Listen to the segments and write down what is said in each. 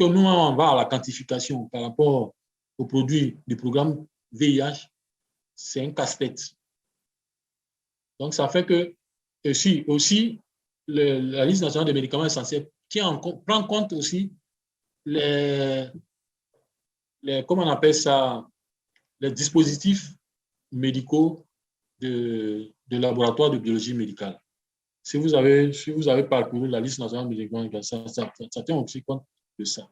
que nous, on va à la quantification par rapport aux produits du programme VIH, c'est un casse-tête. Donc, ça fait que aussi la liste nationale des médicaments essentiels prend en compte aussi comment on appelle ça, les dispositifs médicaux de laboratoire de biologie médicale. Si vous avez parcouru la liste nationale des médicaments essentiels, ça tient aussi compte de ça.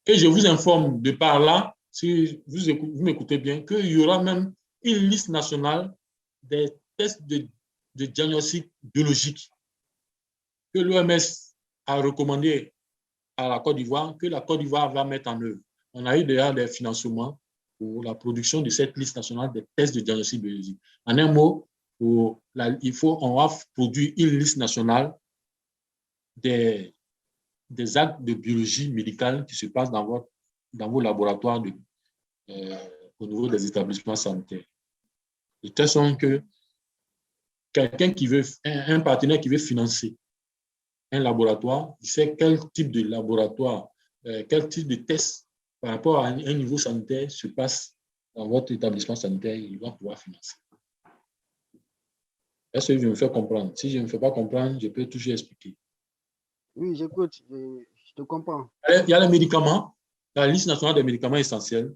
Et je vous informe de par là, si vous m'écoutez bien, qu'il y aura même une liste nationale des tests de diagnostic biologique que l'OMS a recommandé à la Côte d'Ivoire, que la Côte d'Ivoire va mettre en œuvre. On a eu déjà des financements pour la production de cette liste nationale des tests de diagnostic biologique. En un mot, on va produire une liste nationale des actes de biologie médicale qui se passent dans vos laboratoires au niveau des établissements sanitaires. De telle sorte que un partenaire qui veut financer un laboratoire, il sait quel type de laboratoire, quel type de test par rapport à un niveau sanitaire se passe dans votre établissement sanitaire, il va pouvoir financer. Est-ce que je me fais comprendre? Si je ne me fais pas comprendre, je peux toujours expliquer. Oui, j'écoute, je te comprends. Il y a les médicaments, la liste nationale des médicaments essentiels,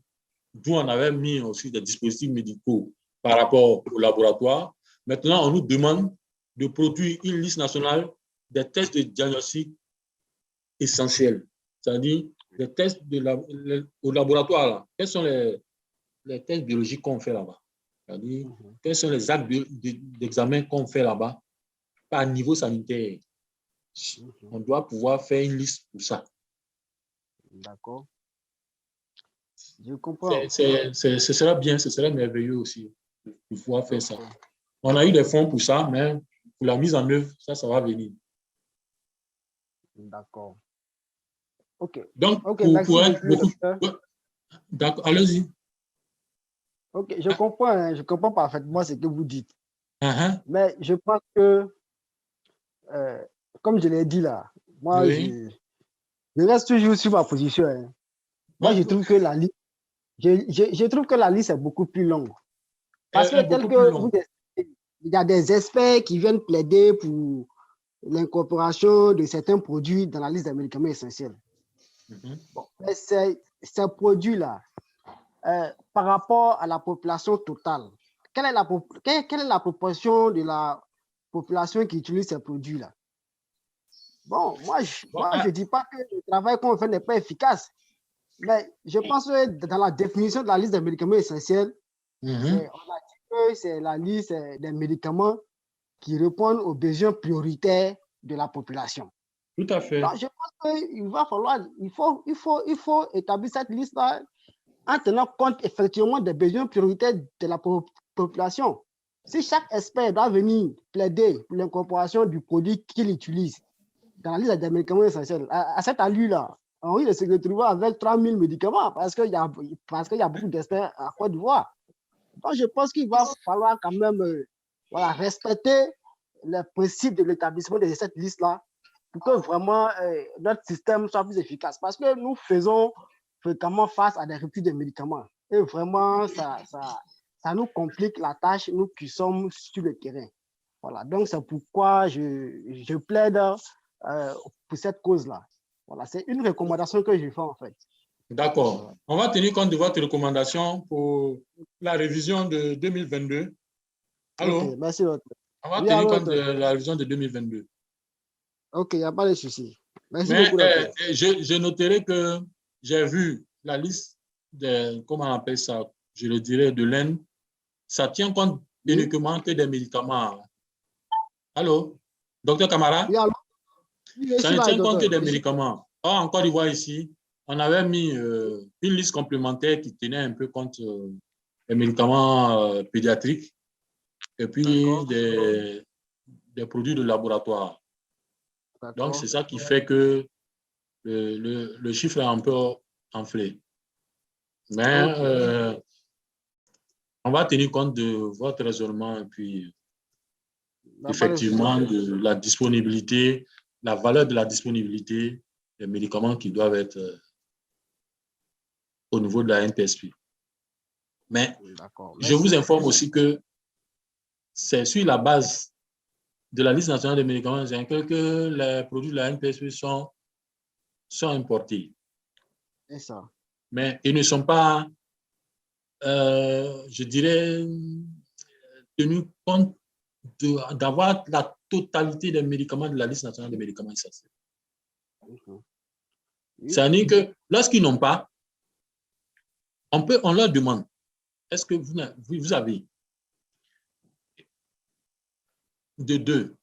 d'où on avait mis aussi des dispositifs médicaux par rapport au laboratoire. Maintenant, on nous demande de produire une liste nationale des tests de diagnostic essentiels, c'est-à-dire des tests au laboratoire. Là. Quels sont les tests biologiques qu'on fait là-bas? C'est-à-dire, quels sont les actes d'examen qu'on fait là-bas par niveau sanitaire? On doit pouvoir faire une liste pour ça. D'accord. Je comprends. Ce serait bien, ce serait merveilleux aussi de pouvoir faire ça. On a eu des fonds pour ça, mais pour la mise en œuvre, ça va venir. D'accord. OK. Donc, d'accord, allez-y. OK, je comprends parfaitement ce que vous dites. Mais je pense que, comme je l'ai dit là, moi, je reste toujours sur ma position. Hein. Moi, je trouve que la liste, je trouve que la liste est beaucoup plus longue. Parce que tel que il y a des experts qui viennent plaider pour l'incorporation de certains produits dans la liste des médicaments essentiels. Bon, mais ces produits-là, par rapport à la population totale, quelle est la proportion de la population qui utilise ces produits-là? Bon, moi, je ne dis pas que le travail qu'on fait n'est pas efficace, mais je pense que dans la définition de la liste des médicaments essentiels, on a dit que c'est la liste des médicaments qui répondent aux besoins prioritaires de la population. Tout à fait. Donc, je pense qu'il va falloir, il faut établir cette liste-là en tenant compte effectivement des besoins prioritaires de la population. Si chaque expert doit venir plaider pour l'incorporation du produit qu'il utilise dans la liste des médicaments essentiels, à cette allure-là, on risque de se retrouver avec 3000 médicaments parce qu'il y a beaucoup d'experts à Côte d'Ivoire. Donc, je pense qu'il va falloir quand même respecter les principes de l'établissement de cette liste-là pour que vraiment notre système soit plus efficace. Parce que nous faisons fréquemment face à des ruptures de médicaments. Et vraiment, ça nous complique la tâche, nous qui sommes sur le terrain. Voilà, donc c'est pourquoi je plaide pour cette cause-là. Voilà, c'est une recommandation que je fais en fait. D'accord. On va tenir compte de votre recommandation pour la révision de 2022. Allô? Okay, merci. On va tenir compte de la révision de 2022. Ok, il n'y a pas de souci. Merci beaucoup. Je noterai que j'ai vu la liste comment on appelle ça, je le dirais, de l'Inde. Ça tient compte uniquement que des médicaments. Allô? Docteur Camara? Oui, allô? Ça ne tient compte que des médicaments. Or, en Côte d'Ivoire, ici, on avait mis une liste complémentaire qui tenait un peu compte des médicaments pédiatriques et puis des produits de laboratoire. Donc, c'est ça qui fait que le chiffre est un peu enflé. Mais on va tenir compte de votre raisonnement et puis effectivement de la disponibilité, la valeur de la disponibilité les médicaments qui doivent être au niveau de la NPSP. Mais je vous informe aussi que c'est sur la base de la liste nationale des médicaments que les produits de la NPSP sont importés. C'est ça. Mais ils ne sont pas, je dirais, tenus compte d'avoir la totalité des médicaments de la liste nationale des médicaments essentiels. C'est-à-dire que lorsqu'ils n'ont pas, on leur demande, est-ce que vous avez de deux?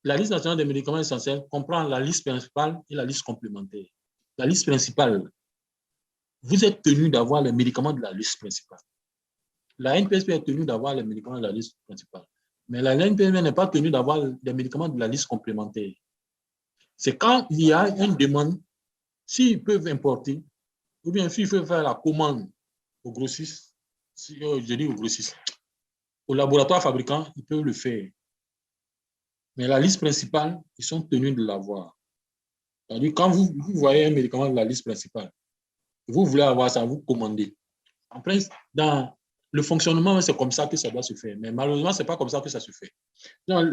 La liste nationale des médicaments essentiels comprend la liste principale et la liste complémentaire. La liste principale, vous êtes tenu d'avoir les médicaments de la liste principale. La NPSP est tenue d'avoir les médicaments de la liste principale. Mais la NPSP n'est pas tenue d'avoir les médicaments de la liste complémentaire. C'est quand il y a une demande, s'ils peuvent importer, ou bien s'il faut faire la commande au grossiste, je dis au grossiste, au laboratoire fabricant, ils peuvent le faire. Mais la liste principale, ils sont tenus de l'avoir. C'est-à-dire, quand vous voyez un médicament de la liste principale, vous voulez avoir ça, vous commandez. Après, dans le fonctionnement, c'est comme ça que ça doit se faire. Mais malheureusement, ce n'est pas comme ça que ça se fait. Donc,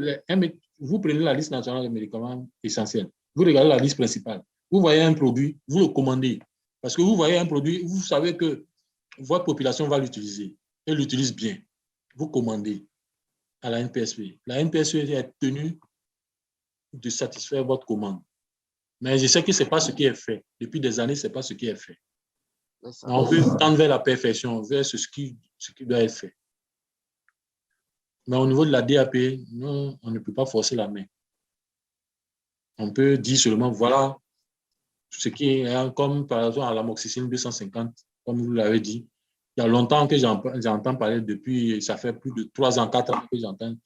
vous prenez la liste nationale des médicaments essentiels. Vous regardez la liste principale. Vous voyez un produit, vous le commandez. Parce que vous voyez un produit, vous savez que votre population va l'utiliser. Elle l'utilise bien. Vous commandez à la NPSP. La NPSP est tenue de satisfaire votre commande. Mais je sais que ce n'est pas ce qui est fait. Depuis des années, ce n'est pas ce qui est fait. On veut tendre vers la perfection, vers ce qui doit être fait. Mais au niveau de la DAP, non, on ne peut pas forcer la main. On peut dire seulement, voilà, ce qui est comme par exemple à l'amoxicilline 250, comme vous l'avez dit. Il y a longtemps que j'entends parler, depuis, ça fait plus de 3 ans, 4 ans que j'entends. Il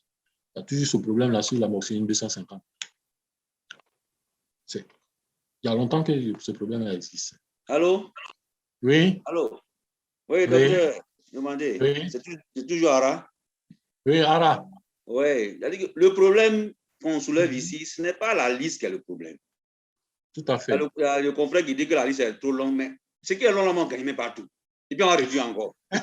y a toujours ce problème-là sur l'amoxicilline 250. Il y a longtemps que ce problème-là existe. Allô? Oui. Allô? Oui, docteur, demandez. Oui. C'est toujours Ara? Oui, Ara. Oui, le problème qu'on soulève ici, ce n'est pas la liste qui est le problème. Tout à fait. Il y a le confrère qui dit que la liste est trop longue, mais ce qui est long, on gagne pas tout. Et puis on va réduire encore. Hein?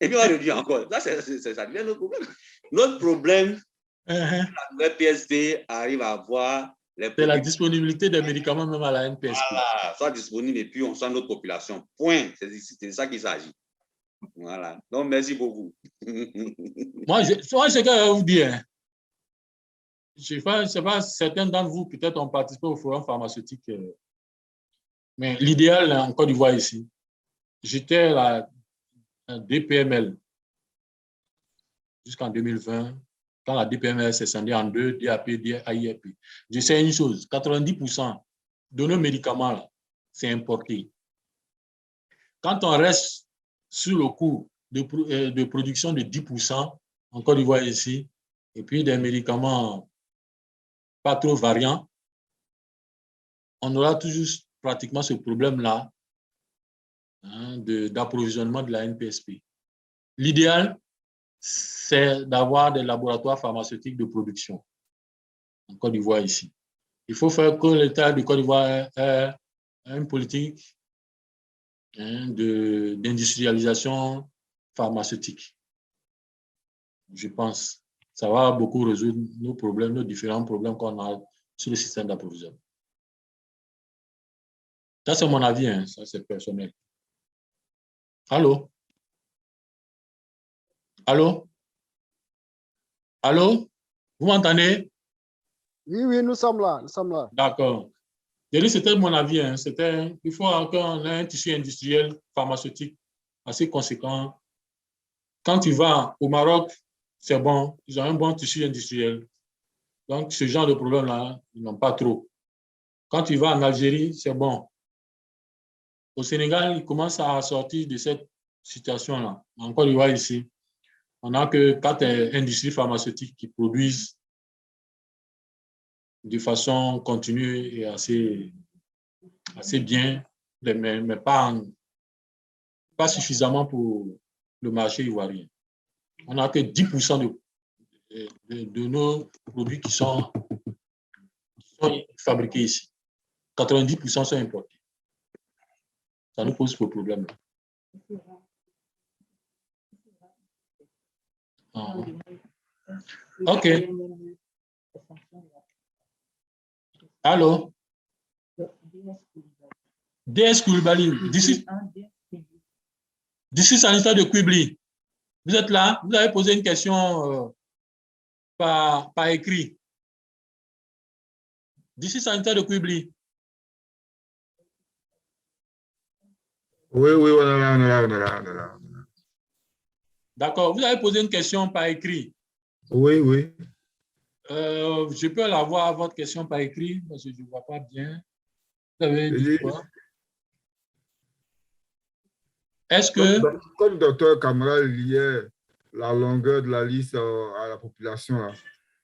Et puis on va réduire encore. Là, ça devient notre problème. Notre problème, la nouvelle PSP arrive à avoir les c'est la disponibilité des médicaments même à la NPSP. Voilà, soit disponible et puis on sent notre population. Point. C'est de ça qu'il s'agit. Voilà. Donc, merci beaucoup. Moi, ce que je vais vous dire, hein, je ne sais pas, certains d'entre vous, peut-être, ont participé au forum pharmaceutique. Mais l'idéal en Côte d'Ivoire ici, j'étais à DPML jusqu'en 2020, quand la DPML s'est scindée en deux, DAP, AIRP. Je sais une chose, 90% de nos médicaments, c'est importé. Quand on reste sur le coût de production de 10% en Côte d'Ivoire ici, et puis des médicaments pas trop variants, on aura toujours pratiquement ce problème-là, hein, d'approvisionnement de la NPSP. L'idéal, c'est d'avoir des laboratoires pharmaceutiques de production en Côte d'Ivoire ici. Il faut faire que l'État de Côte d'Ivoire ait une politique, hein, d'industrialisation pharmaceutique. Je pense. Ça va beaucoup résoudre nos problèmes, nos différents problèmes qu'on a sur le système d'approvisionnement. Ça, c'est mon avis, hein, ça, c'est personnel. Allô? Allô? Allô? Vous m'entendez? Oui, oui, nous sommes là, nous sommes là. D'accord. C'était mon avis, hein. Il faut qu'on ait un tissu industriel pharmaceutique assez conséquent. Quand tu vas au Maroc, c'est bon, ils ont un bon tissu industriel. Donc, ce genre de problème-là, ils n'ont pas trop. Quand tu vas en Algérie, c'est bon. Au Sénégal, ils commencent à sortir de cette situation-là. En Côte d'Ivoire, ici, on n'a que 4 industries pharmaceutiques qui produisent de façon continue et assez bien, mais pas suffisamment pour le marché ivoirien. On n'a que 10% de nos produits qui sont fabriqués ici. 90% sont importés. Ça nous pose problème. Ah. OK. Allô? DS Koulibaly, d'ici sanitaire de Quibli. Vous êtes là? Vous avez posé une question par écrit. D'ici sanitaire de Quibli. Oui, on est là. D'accord. Vous avez posé une question par écrit. Oui. Je peux l'avoir, votre question par écrit, parce que je ne vois pas bien. Vous avez dit quoi? Est-ce que... Comme le docteur Camara liait la longueur de la liste à la population, là.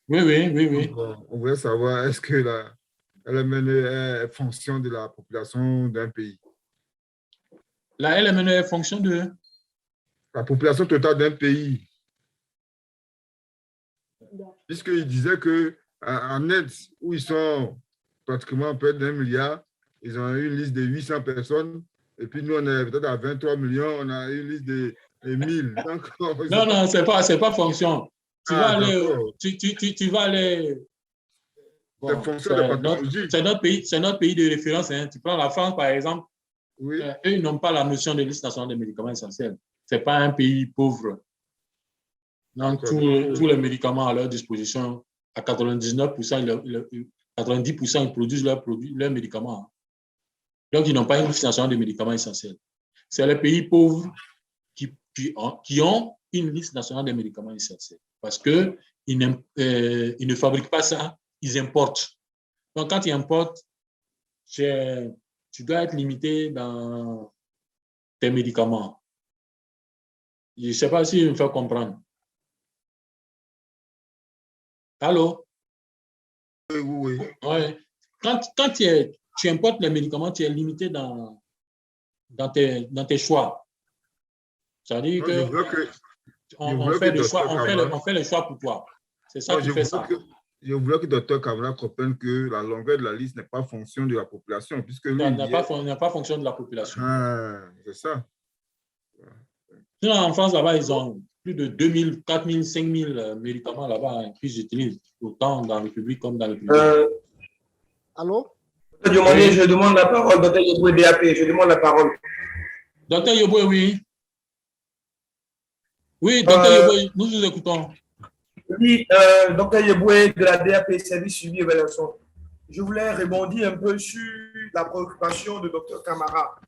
Oui. Donc, on voulait savoir, est-ce que la LMNE est fonction de la population d'un pays? La LMNE est fonction de... La population totale d'un pays. Puisqu'il disait qu'en Inde, où ils sont pratiquement près d'1 milliard, ils ont une liste de 800 personnes. Et puis nous, on est peut-être à 23 millions, on a une liste de 1000. Donc, non, c'est pas fonction. Tu vas aller... Bon, c'est notre pays de référence. Hein. Tu prends la France, par exemple. Oui. Eux, ils n'ont pas la notion de liste nationale des médicaments essentiels. Ce n'est pas un pays pauvre. Donc, tous les médicaments à leur disposition, à 99%, 90%, ils produisent leurs médicaments. Donc, ils n'ont pas une liste nationale des médicaments essentiels. C'est les pays pauvres qui ont une liste nationale des médicaments essentiels. Parce qu'ils ne fabriquent pas ça, ils importent. Donc, quand ils importent, tu dois être limité dans tes médicaments. Je ne sais pas si je me fais comprendre. Allô? Oui. Ouais. Quand tu importes les médicaments, tu es limité dans tes choix. C'est-à-dire on fait le choix pour toi. C'est ça qui fait ça. Je voulais que le docteur Camara comprenne que la longueur de la liste n'est pas fonction de la population. Puisque lui, n'est pas fonction de la population. C'est ça. Sinon, en France, là-bas, ils ont plus de 2000, 4000, 5000 médicaments là-bas qu'ils utilisent, autant dans le public comme dans le privé. Allô? Je demande la parole, docteur Yeboué, DAP. Je demande la parole. Docteur Yeboué, oui. Oui, docteur Yeboué, nous vous écoutons. Oui, docteur Yeboué de la DAP, Service Suivi Évaluation. Je voulais rebondir un peu sur la préoccupation de docteur Camara.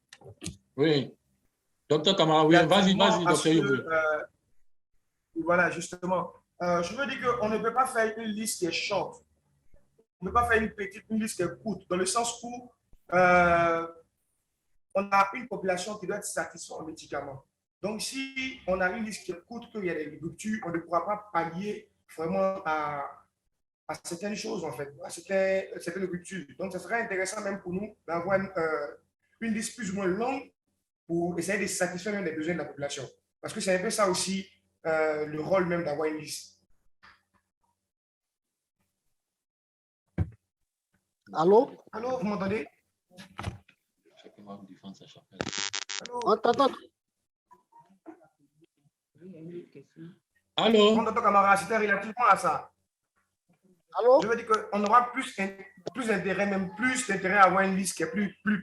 Oui. Docteur Camara, oui, vas-y, docteur Yeboué. Voilà, justement. Je veux dire qu'on ne peut pas faire une liste qui est short. On ne peut pas faire une liste qui est courte, dans le sens où on a une population qui doit être satisfaite en médicaments. Donc, si on a une liste qui est courte, qu'il y a des ruptures, on ne pourra pas pallier vraiment à certaines choses, en fait, à certaines ruptures. Donc, ce serait intéressant même pour nous d'avoir une liste plus ou moins longue pour essayer de satisfaire même les besoins de la population. Parce que c'est un peu ça aussi, le rôle même d'avoir une liste. Allô? Allô, vous m'entendez? On t'entend. Allô? Mon docteur Camara, c'était relativement à ça. Allô? Je veux dire qu'on aura plus d'intérêt, même plus d'intérêt à avoir une liste qui est plus